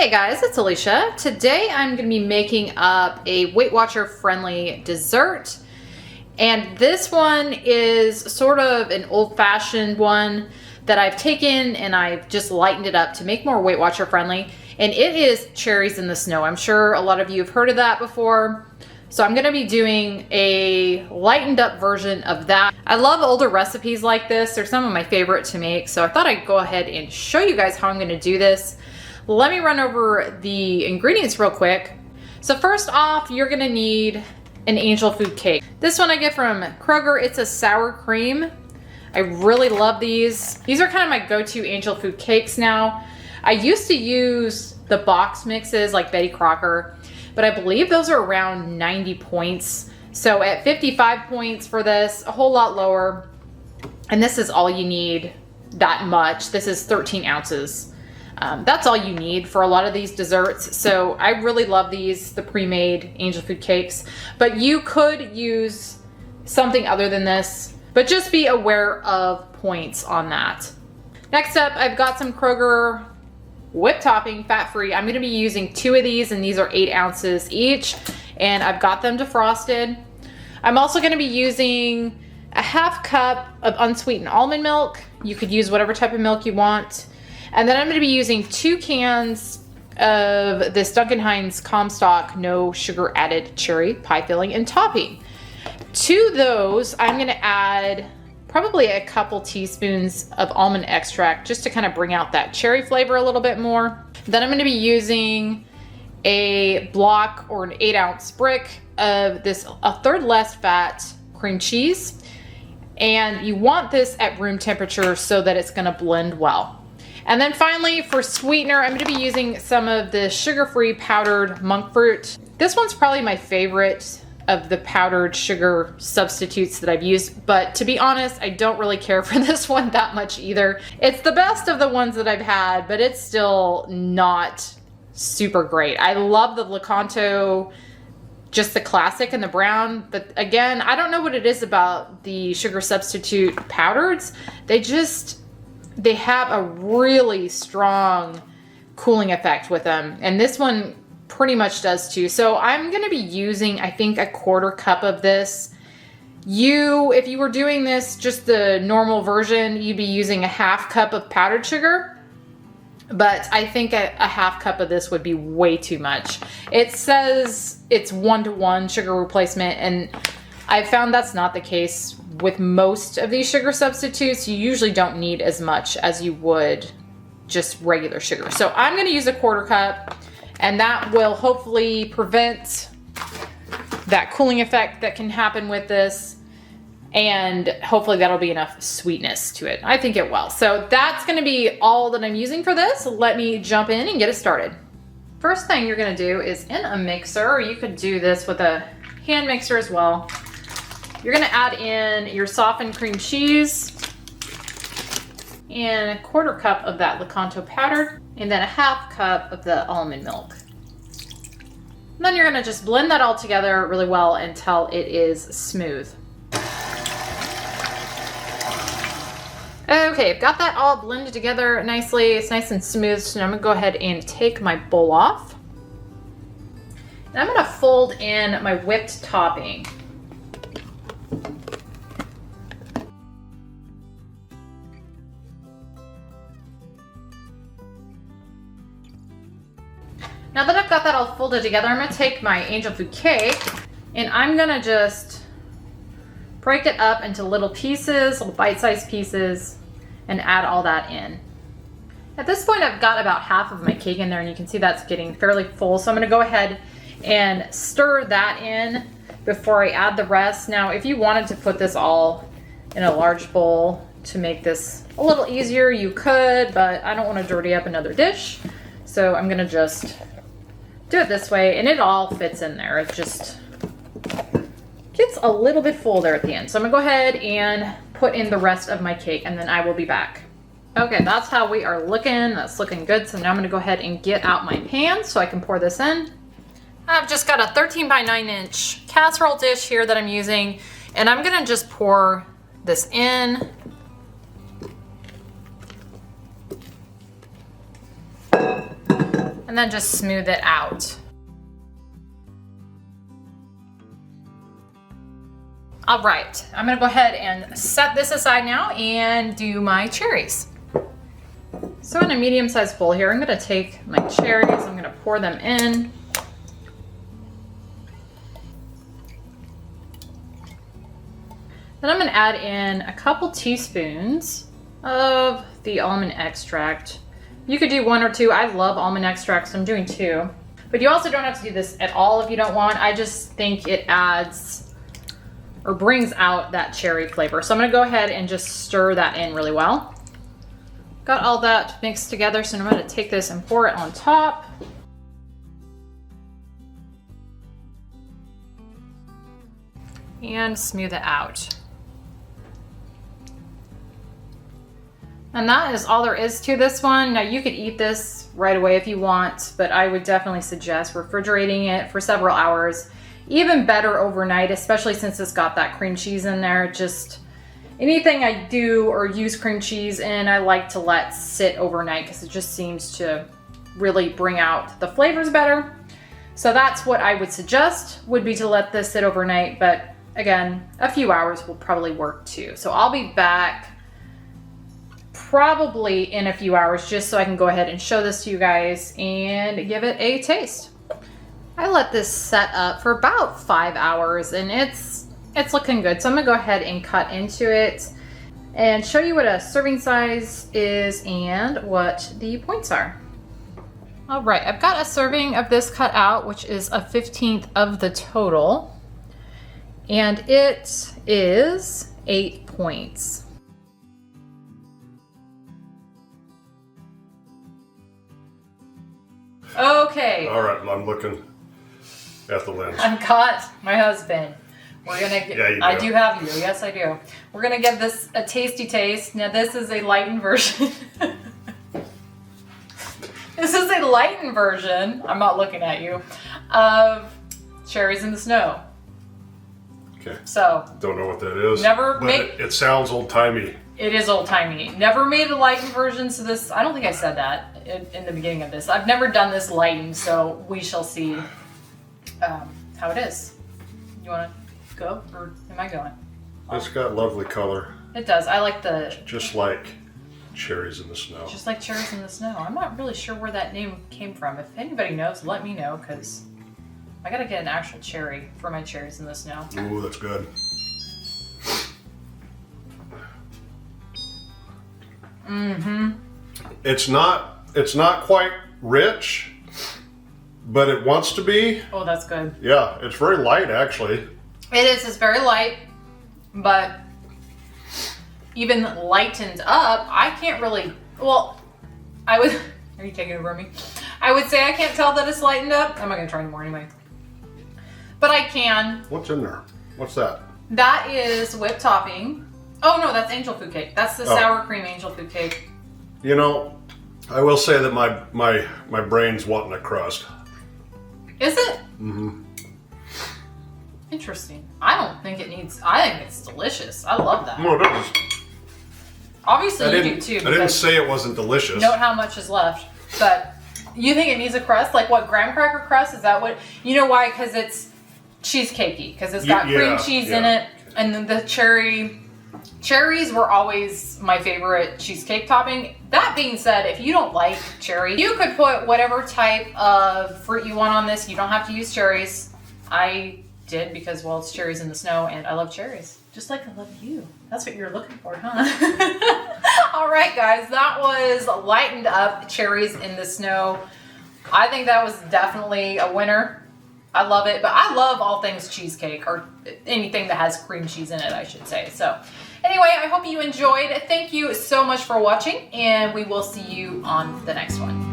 Hey guys, it's Alicia. Today I'm going to be making up a Weight Watcher friendly dessert. And this one is sort of an old-fashioned one that I've taken and I've just lightened it up to make more Weight Watcher friendly. And it is cherries in the snow. I'm sure a lot of you have heard of that before. So I'm going to be doing a lightened up version of that. I love older recipes like this. They're some of my favorite to make. So I thought I'd go ahead and show you guys how I'm going to do this. Let me run over the ingredients real quick. So first off, you're gonna need an angel food cake. This one I get from Kroger. It's a sour cream. I really love these. These are kind of my go-to angel food cakes now. I used to use the box mixes like Betty Crocker, but I believe those are around 90 points. So at 55 points for this, a whole lot lower. And this is all you need, that much. This is 13 ounces. That's all you need for a lot of these desserts. So I really love these, the pre-made angel food cakes, but you could use something other than this, but just be aware of points on that. Next up, I've got some Kroger whipped topping, fat-free. I'm gonna be using 2 of these, and these are 8 ounces each, and I've got them defrosted. I'm also gonna be using a half cup of unsweetened almond milk. You could use whatever type of milk you want. And then I'm going to be using 2 cans of this Duncan Hines Comstock no sugar added cherry pie filling and topping. To those, I'm going to add probably a couple teaspoons of almond extract just to kind of bring out that cherry flavor a little bit more. Then I'm going to be using a block or an 8-ounce brick of this a third less fat cream cheese. And you want this at room temperature so that it's going to blend well. And then finally, for sweetener, I'm going to be using some of the sugar-free powdered monk fruit. This one's probably my favorite of the powdered sugar substitutes that I've used, but to be honest, I don't really care for this one that much either. It's the best of the ones that I've had, but it's still not super great. I love the Lecanto, just the classic and the brown, but again, I don't know what it is about the sugar substitute powders. They have a really strong cooling effect with them. And this one pretty much does too. So I'm going to be using, I think, a 1/4 cup of this. If you were doing this, just the normal version, you'd be using a half cup of powdered sugar. But I think a half cup of this would be way too much. It says it's 1-to-1 sugar replacement, and I found that's not the case with most of these sugar substitutes. You usually don't need as much as you would just regular sugar. So I'm going to use a 1/4 cup, and that will hopefully prevent that cooling effect that can happen with this. And hopefully that'll be enough sweetness to it. I think it will. So that's going to be all that I'm using for this. Let me jump in and get it started. First thing you're going to do is in a mixer, or you could do this with a hand mixer as well. You're going to add in your softened cream cheese and a 1/4 cup of that Lecanto powder, and then a half cup of the almond milk. And then you're going to just blend that all together really well until it is smooth. Okay, I've got that all blended together nicely. It's nice and smooth. So now I'm going to go ahead and take my bowl off. And I'm going to fold in my whipped topping. Now that I've got that all folded together, I'm going to take my angel food cake and I'm going to just break it up into little pieces, little bite-sized pieces, and add all that in. At this point, I've got about half of my cake in there, and you can see that's getting fairly full. So I'm going to go ahead and stir that in before I add the rest. Now, if you wanted to put this all in a large bowl to make this a little easier, you could, but I don't want to dirty up another dish. So I'm going to just do it this way, and it all fits in there. It just gets a little bit full there at the end. So I'm gonna go ahead and put in the rest of my cake, and then I will be back. Okay, that's how we are looking. That's looking good. So now I'm gonna go ahead and get out my pan so I can pour this in. I've just got a 13 by 9 inch casserole dish here that I'm using, and I'm gonna just pour this in. and then just smooth it out. All right, I'm gonna go ahead and set this aside now and do my cherries. So in a medium-sized bowl here, I'm gonna take my cherries, I'm gonna pour them in. Then I'm gonna add in a couple teaspoons of the almond extract. You could do 1 or 2. I love almond extract, so I'm doing 2. But you also don't have to do this at all if you don't want. I just think it adds or brings out that cherry flavor. So I'm gonna go ahead and just stir that in really well. Got all that mixed together, so I'm gonna take this and pour it on top. And smooth it out. And that is all there is to this one. Now you could eat this right away if you want, but I would definitely suggest refrigerating it for several hours. Even better overnight, especially since it's got that cream cheese in there. Just anything I do or use cream cheese in, I like to let sit overnight because it just seems to really bring out the flavors better. So that's what I would suggest, would be to let this sit overnight, but again, a few hours will probably work too. So I'll be back probably in a few hours just so I can go ahead and show this to you guys and give it a taste. I let this set up for about 5 hours and it's looking good. So I'm gonna go ahead and cut into it and show you what a serving size is and what the points are. All right, I've got a serving of this cut out, which is a 1/15 of the total. And it is 8 points. Okay. All right, I'm looking at the lens. I'm caught, my husband. We're gonna get, Yeah, you do. I do have you, yes I do. We're gonna give this a tasty taste. Now this is a lightened version. This is a lightened version, I'm not looking at you, of Cherries in the Snow. Okay. So. Don't know what that is. Never but made. It sounds old timey. It is old timey. Never made a lightened version, so this, I don't think I said that in the beginning of this. I've never done this lightened, so we shall see how it is. You want to go, or am I going? It's got lovely color. It does. I like the... Just like Cherries in the Snow. Just like Cherries in the Snow. I'm not really sure where that name came from. If anybody knows, let me know, because I gotta get an actual cherry for my Cherries in the Snow. Ooh, that's good. Mm-hmm. It's not quite rich, but it wants to be. Oh, that's good. Yeah, it's very light actually. It is. It's very light, but even lightened up, I can't really, well, I would, are you taking it over me? I would say I can't tell that it's lightened up. I'm not gonna try anymore anyway. But I can. What's in there? What's that? That is whipped topping. Oh no, that's angel food cake. That's the sour cream angel food cake. You know, I will say that my brain's wanting a crust. Is it? Mm-hmm. Interesting. I don't think it needs, I think it's delicious. I love that. No, it is. Obviously you do too. I didn't say it wasn't delicious. Note how much is left. But you think it needs a crust? Like what, graham cracker crust? Is that what, you know why? Because it's cheesecakey. Because it's got cream cheese in it. And then the cherries were always my favorite cheesecake topping. That being said, if you don't like cherry, you could put whatever type of fruit you want on this. You don't have to use cherries. I did because, well, it's Cherries in the Snow and I love cherries. Just like I love you. That's what you're looking for, huh? All right, guys, that was lightened up Cherries in the Snow. I think that was definitely a winner. I love it, but I love all things cheesecake, or anything that has cream cheese in it, I should say. So anyway, I hope you enjoyed. Thank you so much for watching, and we will see you on the next one.